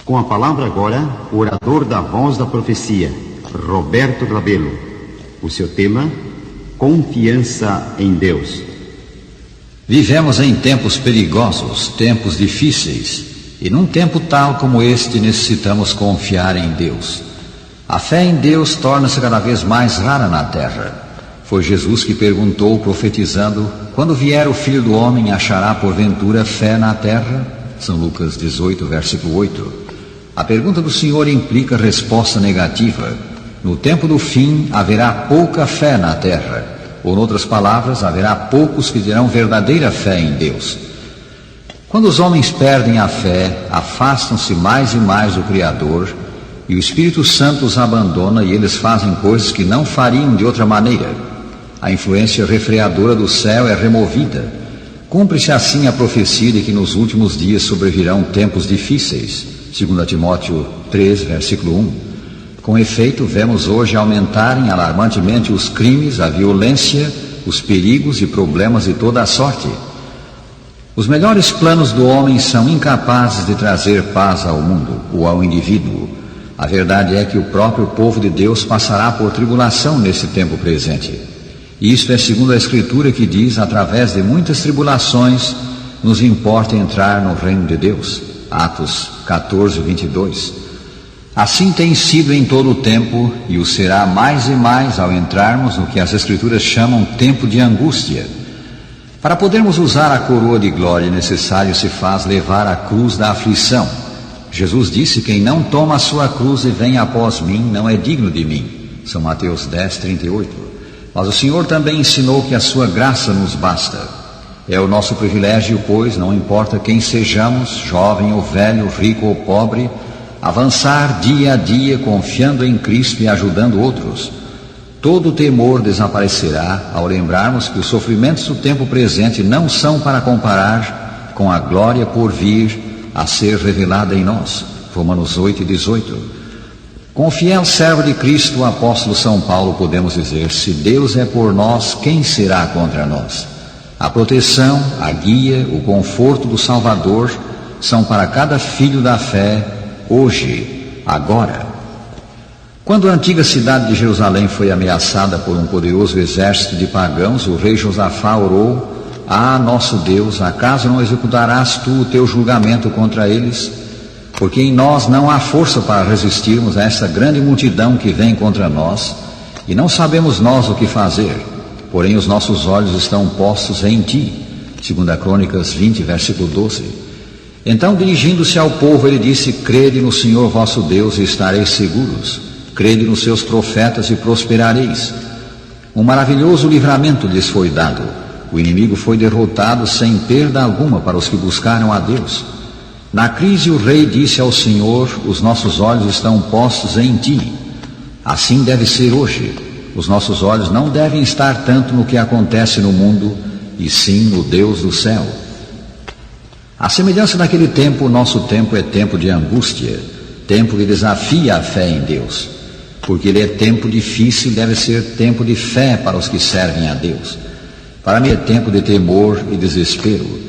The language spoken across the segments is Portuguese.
Com a palavra agora, o orador da Voz da Profecia, Roberto Rabelo. O seu tema, confiança em Deus. Vivemos em tempos perigosos, tempos difíceis, e num tempo tal como este necessitamos confiar em Deus. A fé em Deus torna-se cada vez mais rara na terra. Foi Jesus que perguntou, profetizando: quando vier o Filho do Homem, achará porventura fé na terra? São Lucas 18, versículo 8. A pergunta do Senhor implica resposta negativa. No tempo do fim haverá pouca fé na terra, ou, em outras palavras, haverá poucos que terão verdadeira fé em Deus. Quando os homens perdem a fé, afastam-se mais e mais do Criador, e o Espírito Santo os abandona e eles fazem coisas que não fariam de outra maneira. A influência refreadora do céu é removida. Cumpre-se assim a profecia de que nos últimos dias sobrevirão tempos difíceis. 2 Timóteo 3, versículo 1. Com efeito, vemos hoje aumentarem alarmantemente os crimes, a violência, os perigos e problemas de toda a sorte. Os melhores planos do homem são incapazes de trazer paz ao mundo ou ao indivíduo. A verdade é que o próprio povo de Deus passará por tribulação nesse tempo presente. Isto é segundo a Escritura, que diz: através de muitas tribulações nos importa entrar no reino de Deus. Atos 14, 22. Assim tem sido em todo o tempo, e o será mais e mais ao entrarmos no que as Escrituras chamam tempo de angústia. Para podermos usar a coroa de glória, necessário se faz levar a cruz da aflição. Jesus disse: quem não toma a sua cruz e vem após mim, não é digno de mim. São Mateus 10, 38. Mas o Senhor também ensinou que a sua graça nos basta. É o nosso privilégio, pois, não importa quem sejamos, jovem ou velho, rico ou pobre, avançar dia a dia confiando em Cristo e ajudando outros. Todo temor desaparecerá ao lembrarmos que os sofrimentos do tempo presente não são para comparar com a glória por vir a ser revelada em nós. Romanos 8, 18. Com o fiel servo de Cristo, o apóstolo São Paulo, podemos dizer: se Deus é por nós, quem será contra nós? A proteção, a guia, o conforto do Salvador são para cada filho da fé, hoje, agora. Quando a antiga cidade de Jerusalém foi ameaçada por um poderoso exército de pagãos, o rei Josafá orou: ah, nosso Deus, acaso não executarás tu o teu julgamento contra eles? Porque em nós não há força para resistirmos a essa grande multidão que vem contra nós, e não sabemos nós o que fazer, porém os nossos olhos estão postos em ti. 2 Crônicas 20, versículo 12. Então, dirigindo-se ao povo, ele disse: crede no Senhor vosso Deus e estareis seguros. Crede nos seus profetas e prosperareis. Um maravilhoso livramento lhes foi dado. O inimigo foi derrotado sem perda alguma para os que buscaram a Deus. Na crise, o rei disse ao Senhor: os nossos olhos estão postos em ti. Assim deve ser hoje. Os nossos olhos não devem estar tanto no que acontece no mundo, e sim no Deus do céu. À semelhança daquele tempo, o nosso tempo é tempo de angústia, tempo que desafia a fé em Deus. Porque ele é tempo difícil, deve ser tempo de fé para os que servem a Deus. Para mim é tempo de temor e desespero.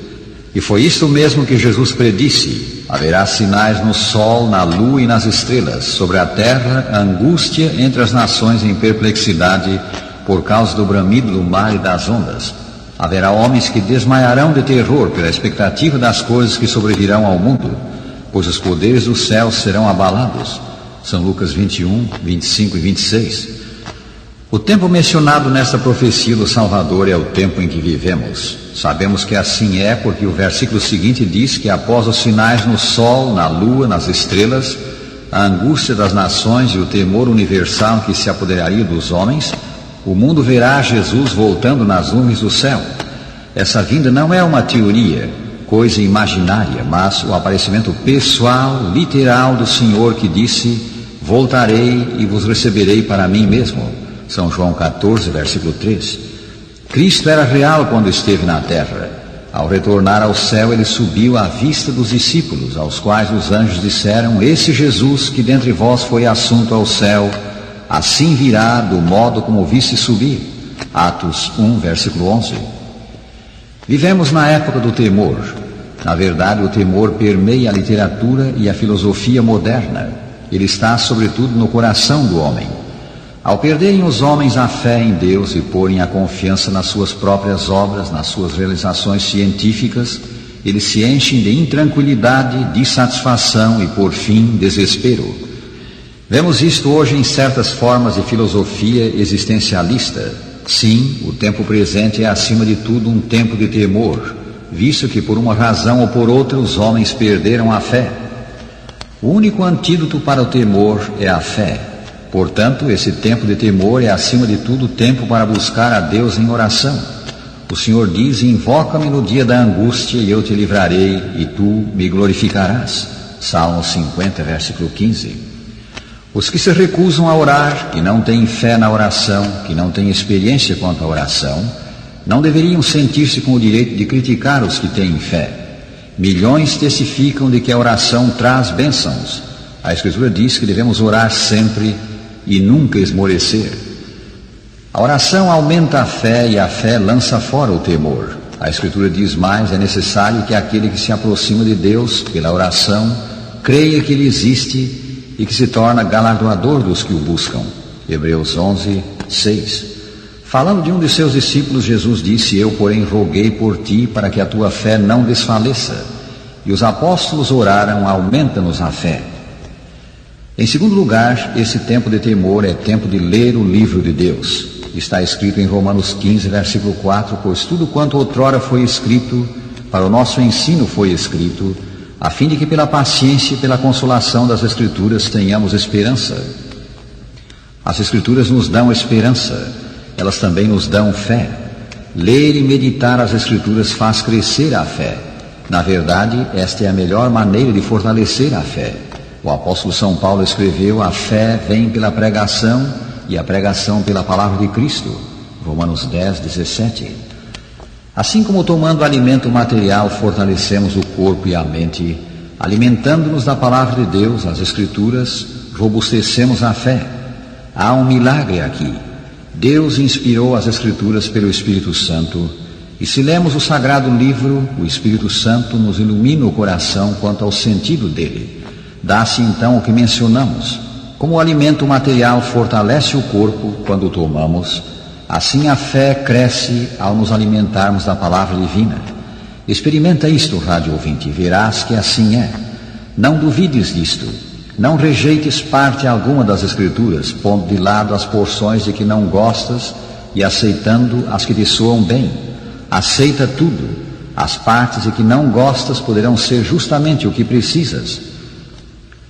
E foi isto mesmo que Jesus predisse: haverá sinais no sol, na lua e nas estrelas, sobre a terra, angústia entre as nações em perplexidade, por causa do bramido do mar e das ondas. Haverá homens que desmaiarão de terror pela expectativa das coisas que sobrevirão ao mundo, pois os poderes do céu serão abalados. São Lucas 21, 25 e 26. O tempo mencionado nesta profecia do Salvador é o tempo em que vivemos. Sabemos que assim é porque o versículo seguinte diz que após os sinais no sol, na lua, nas estrelas, a angústia das nações e o temor universal que se apoderaria dos homens, o mundo verá Jesus voltando nas nuvens do céu. Essa vinda não é uma teoria, coisa imaginária, mas o aparecimento pessoal, literal do Senhor, que disse: voltarei e vos receberei para mim mesmo. São João 14, versículo 3. Cristo era real quando esteve na terra. Ao retornar ao céu, ele subiu à vista dos discípulos, aos quais os anjos disseram: esse Jesus que dentre vós foi assunto ao céu, assim virá do modo como o viste subir. Atos 1, versículo 11. Vivemos na época do temor. Na verdade, o temor permeia a literatura e a filosofia moderna. Ele está, sobretudo, no coração do homem. Ao perderem os homens a fé em Deus e porem a confiança nas suas próprias obras, nas suas realizações científicas, eles se enchem de intranquilidade, dissatisfação e, por fim, desespero. Vemos isto hoje em certas formas de filosofia existencialista. Sim, o tempo presente é, acima de tudo, um tempo de temor, visto que, por uma razão ou por outra, os homens perderam a fé. O único antídoto para o temor é a fé. Portanto, esse tempo de temor é, acima de tudo, tempo para buscar a Deus em oração. O Senhor diz: invoca-me no dia da angústia e eu te livrarei e tu me glorificarás. Salmo 50, versículo 15. Os que se recusam a orar, que não têm fé na oração, que não têm experiência quanto à oração, não deveriam sentir-se com o direito de criticar os que têm fé. Milhões testificam de que a oração traz bênçãos. A Escritura diz que devemos orar sempre e nunca esmorecer. A oração aumenta a fé e a fé lança fora o temor. A Escritura diz mais: é necessário que aquele que se aproxima de Deus pela oração creia que Ele existe e que se torna galardoador dos que o buscam. Hebreus 11, 6. Falando de um de seus discípulos, Jesus disse: eu, porém, roguei por ti para que a tua fé não desfaleça. E os apóstolos oraram: aumenta-nos a fé. Em segundo lugar, esse tempo de temor é tempo de ler o livro de Deus. Está escrito em Romanos 15, versículo 4, pois tudo quanto outrora foi escrito, para o nosso ensino foi escrito, a fim de que pela paciência e pela consolação das Escrituras tenhamos esperança. As Escrituras nos dão esperança, elas também nos dão fé. Ler e meditar as Escrituras faz crescer a fé. Na verdade, esta é a melhor maneira de fortalecer a fé. O apóstolo São Paulo escreveu: a fé vem pela pregação e a pregação pela palavra de Cristo. Romanos 10, 17. Assim como tomando alimento material fortalecemos o corpo e a mente, alimentando-nos da palavra de Deus, as Escrituras, robustecemos a fé. Há um milagre aqui. Deus inspirou as Escrituras pelo Espírito Santo, e se lemos o sagrado livro, o Espírito Santo nos ilumina o coração quanto ao sentido dele. Dá-se então o que mencionamos. Como o alimento material fortalece o corpo quando o tomamos, assim a fé cresce ao nos alimentarmos da palavra divina. Experimenta isto, rádio ouvinte, e verás que assim é. Não duvides disto. Não rejeites parte alguma das Escrituras, pondo de lado as porções de que não gostas e aceitando as que te soam bem. Aceita tudo. As partes de que não gostas poderão ser justamente o que precisas.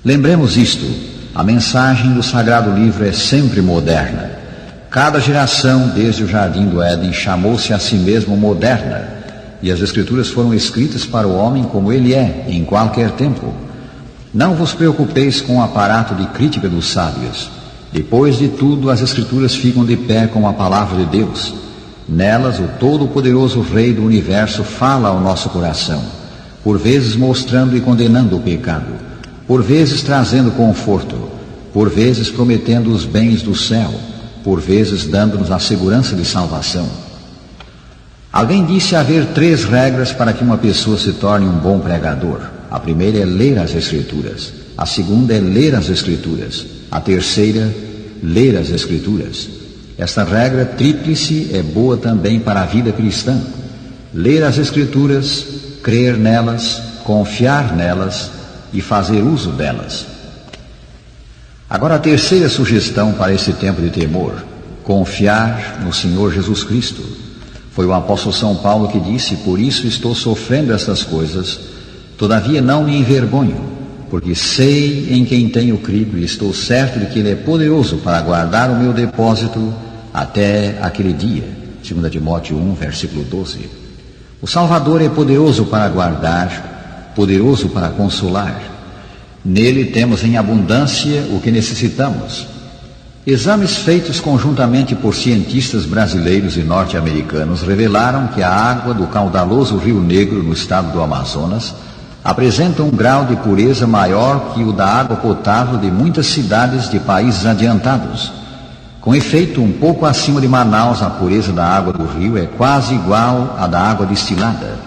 Lembremos isto: a mensagem do Sagrado Livro é sempre moderna. Cada geração, desde o Jardim do Éden, chamou-se a si mesmo moderna, e as Escrituras foram escritas para o homem como ele é, em qualquer tempo. Não vos preocupeis com o aparato de crítica dos sábios. Depois de tudo, as Escrituras ficam de pé com a palavra de Deus. Nelas, o Todo-Poderoso Rei do Universo fala ao nosso coração, por vezes mostrando e condenando o pecado, por vezes trazendo conforto, por vezes prometendo os bens do céu, por vezes dando-nos a segurança de salvação. Alguém disse haver 3 regras para que uma pessoa se torne um bom pregador. A primeira é ler as Escrituras. A segunda é ler as Escrituras. A terceira, ler as Escrituras. Esta regra tríplice é boa também para a vida cristã. Ler as Escrituras, crer nelas, confiar nelas e fazer uso delas. Agora a terceira sugestão para esse tempo de temor: confiar no Senhor Jesus Cristo. Foi o apóstolo São Paulo que disse: por isso estou sofrendo estas coisas, todavia não me envergonho, porque sei em quem tenho crido e estou certo de que Ele é poderoso para guardar o meu depósito até aquele dia. 2 Timóteo 1, versículo 12. O Salvador é poderoso para guardar, poderoso para consolar. Nele temos em abundância o que necessitamos. Exames feitos conjuntamente por cientistas brasileiros e norte-americanos revelaram que a água do caudaloso Rio Negro, no estado do Amazonas, apresenta um grau de pureza maior que o da água potável de muitas cidades de países adiantados. Com efeito, um pouco acima de Manaus, a pureza da água do rio é quase igual à da água destilada.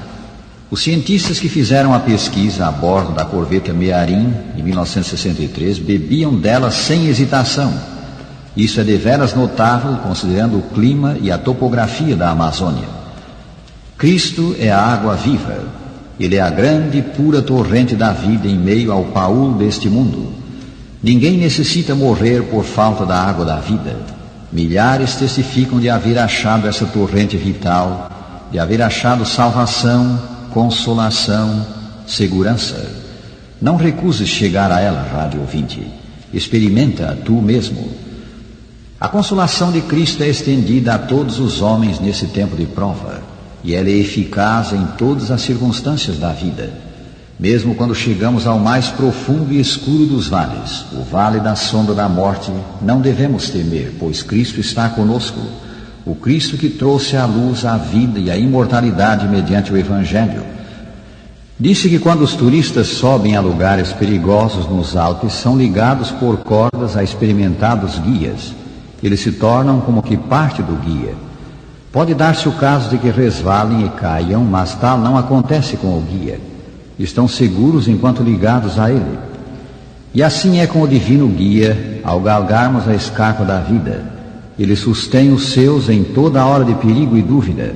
Os cientistas que fizeram a pesquisa a bordo da corveta Mearim, em 1963, bebiam dela sem hesitação. Isso é deveras notável, considerando o clima e a topografia da Amazônia. Cristo é a água viva. Ele é a grande e pura torrente da vida em meio ao paúl deste mundo. Ninguém necessita morrer por falta da água da vida. Milhares testificam de haver achado essa torrente vital, de haver achado salvação, consolação, segurança. Não recuses chegar a ela, rádio ouvinte. Experimenta tu mesmo. A consolação de Cristo é estendida a todos os homens nesse tempo de prova, e ela é eficaz em todas as circunstâncias da vida. Mesmo quando chegamos ao mais profundo e escuro dos vales, o vale da sombra da morte, não devemos temer, pois Cristo está conosco. O Cristo que trouxe à luz a vida e a imortalidade mediante o Evangelho. Disse que quando os turistas sobem a lugares perigosos nos Alpes, são ligados por cordas a experimentados guias. Eles se tornam como que parte do guia. Pode dar-se o caso de que resvalem e caiam, mas tal não acontece com o guia. Estão seguros enquanto ligados a ele. E assim é com o divino guia, ao galgarmos a escarpa da vida. Ele sustém os seus em toda hora de perigo e dúvida.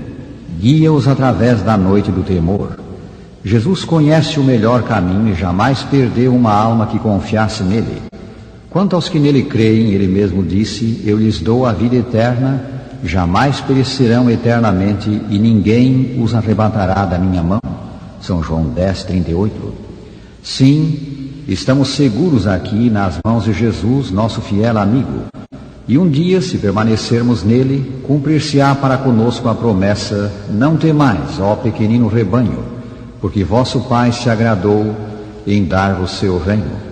Guia-os através da noite do temor. Jesus conhece o melhor caminho e jamais perdeu uma alma que confiasse nele. Quanto aos que nele creem, ele mesmo disse: eu lhes dou a vida eterna, jamais perecerão eternamente e ninguém os arrebatará da minha mão. São João 10:38. Sim, estamos seguros aqui nas mãos de Jesus, nosso fiel amigo. E um dia, se permanecermos nele, cumprir-se-á para conosco a promessa: não temais, ó pequenino rebanho, porque vosso Pai se agradou em dar-vos seu reino.